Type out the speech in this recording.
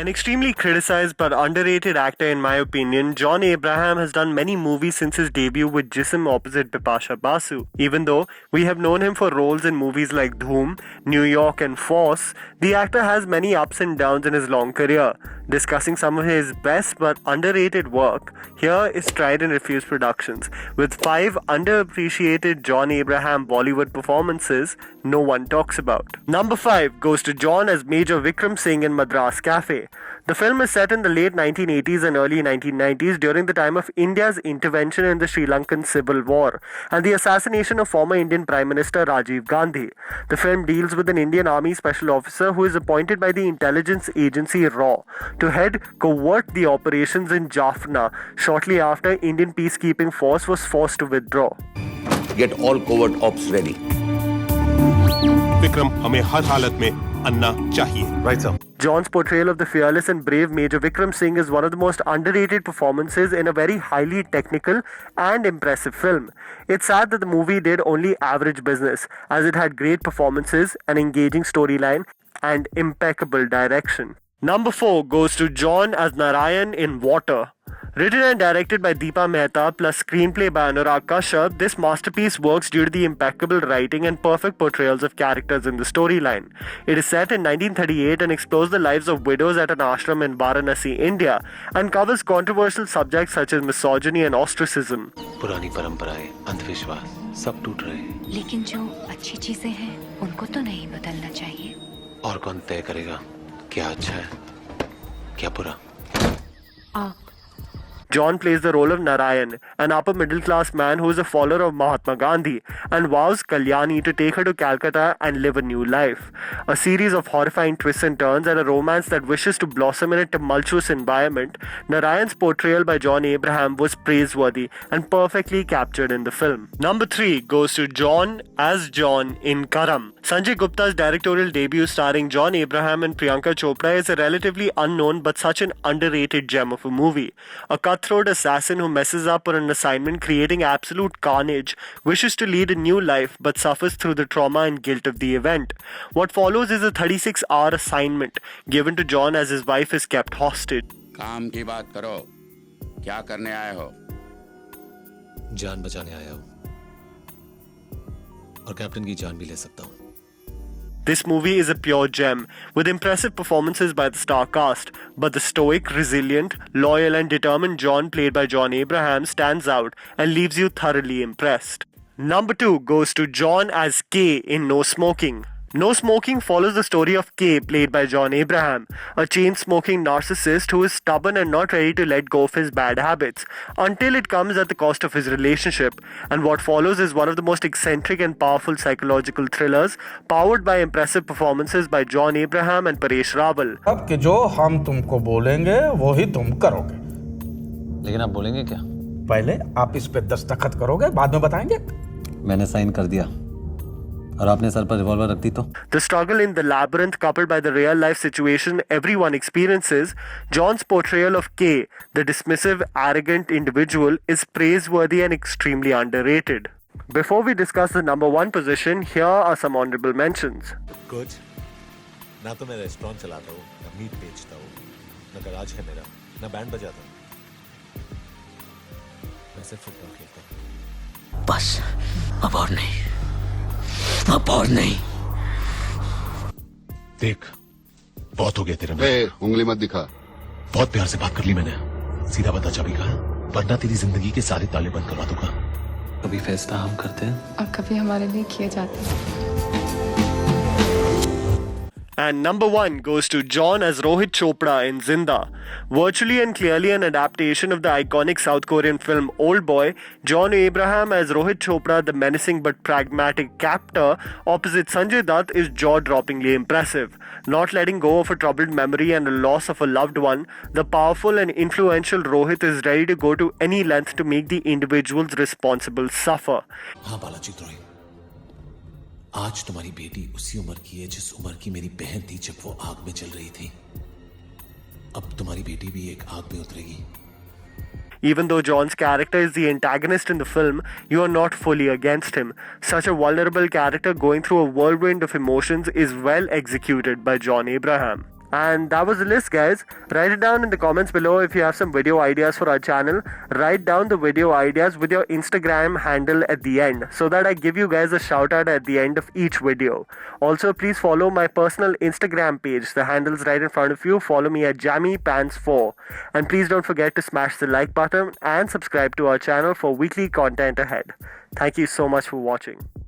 An extremely criticized but underrated actor in my opinion, John Abraham has done many movies since his debut with Jism opposite Bipasha Basu. Even though we have known him for roles in movies like Dhoom, New York and Force, the actor has many ups and downs in his long career. Discussing some of his best but underrated work, here is Tried and Refused Productions, with 5 underappreciated John Abraham Bollywood performances no one talks about. Number 5 goes to John as Major Vikram Singh in Madras Cafe. The film is set in the late 1980s and early 1990s during the time of India's intervention in the Sri Lankan Civil War and the assassination of former Indian Prime Minister Rajiv Gandhi. The film deals with an Indian Army special officer who is appointed by the intelligence agency RAW to head covert the operations in Jaffna shortly after Indian peacekeeping force was forced to withdraw. Get all covert ops ready. Vikram हमें हर हालत में अन्ना चाहिए. Right sir. John's portrayal of the fearless and brave Major Vikram Singh is one of the most underrated performances in a very highly technical and impressive film. It's sad that the movie did only average business, as it had great performances, an engaging storyline, and impeccable direction. Number 4 goes to John as Narayan in Water. Written and directed by Deepa Mehta plus screenplay by Anurag Kashyap, this masterpiece works due to the impeccable writing and perfect portrayals of characters in the storyline. It is set in 1938 and explores the lives of widows at an ashram in Varanasi, India, and covers controversial subjects such as misogyny and ostracism. पुरानी परंपराएं, अंधविश्वास सब टूट रहे हैं। लेकिन जो अच्छी चीजें हैं, उनको तो नहीं बदलना चाहिए। और कौन तय करेगा क्या अच्छा है, क्या बुरा? आप John plays the role of Narayan, an upper middle class man who is a follower of Mahatma Gandhi and vows Kalyani to take her to Calcutta and live a new life. A series of horrifying twists and turns and a romance that wishes to blossom in a tumultuous environment, Narayan's portrayal by John Abraham was praiseworthy and perfectly captured in the film. Number 3 goes to John as John in Karam. Sanjay Gupta's directorial debut starring John Abraham and Priyanka Chopra is a relatively unknown but such an underrated gem of a movie. A cutthroat assassin who messes up on an assignment creating absolute carnage wishes to lead a new life but suffers through the trauma and guilt of the event. What follows is a 36-hour assignment given to John as his wife is kept hostage. काम की बात करो. क्या करने आए हो? जान बचाने आया हूं और कैप्टन की जान भी ले सकता हूं. This movie is a pure gem, with impressive performances by the star cast, but the stoic, resilient, loyal and determined John played by John Abraham stands out and leaves you thoroughly impressed. Number 2 goes to John as K in No Smoking. No Smoking follows the story of K, played by John Abraham, a chain-smoking narcissist who is stubborn and not ready to let go of his bad habits, until it comes at the cost of his relationship, and what follows is one of the most eccentric and powerful psychological thrillers, powered by impressive performances by John Abraham and Paresh Rawal. अब कि जो हम तुमको बोलेंगे वो ही तुम करोगे. लेकिन आप बोलेंगे क्या? पहले आप इस पे दस्तखत करोगे, बाद में बताएंगे. मैंने साइन कर दिया और आपने सर पर रिवॉल्वर रख दी तो? The struggle in the labyrinth coupled by the real-life situation everyone experiences, John's portrayal of K, the dismissive, arrogant individual, is praiseworthy and extremely underrated. Before we discuss the number 1 position, here are some honorable mentions. Coach, ना तो मैं restaurant चलाता हूँ, ना meet बेचता हूँ, ना garage है मेरा, ना बैंड बजाता हूँ. मैं सिर्फ फुटबॉल खेलता हूँ. बस अब और नहीं, अब और नहीं. देख, बहुत हो गया तेरे में. उंगली मत दिखा. बहुत प्यार से बात कर ली मैंने. सीधा बता चाबी कहाँ, वरना तेरी जिंदगी के सारे ताले बंद करवा दूंगा. कभी फैसला हम करते हैं और कभी हमारे लिए किए जाते हैं. And number 1 goes to John as Rohit Chopra in Zinda. Virtually and clearly an adaptation of the iconic South Korean film Old Boy, John Abraham as Rohit Chopra, the menacing but pragmatic captor opposite Sanjay Dutt, is jaw-droppingly impressive. Not letting go of a troubled memory and the loss of a loved one, the powerful and influential Rohit is ready to go to any length to make the individuals responsible suffer. हाँ बालाजी द्रोही, आज तुम्हारी बेटी उसी उम्र की है जिस उम्र की मेरी बहन थी जब वो आग में जल रही थी. अब तुम्हारी बेटी भी एक आग में उतरेगी. Even though John's character is the antagonist in the film, you are not fully against him. Such a vulnerable character going through a whirlwind of emotions is well executed by John Abraham. And that was the list, guys. Write it down in the comments below if you have some video ideas for our channel. Write down the video ideas with your Instagram handle at the end so that I give you guys a shout out at the end of each video. Also, please follow my personal Instagram page. The handle's right in front of you. Follow me at JammyPants4. And please don't forget to smash the like button and subscribe to our channel for weekly content ahead. Thank you so much for watching.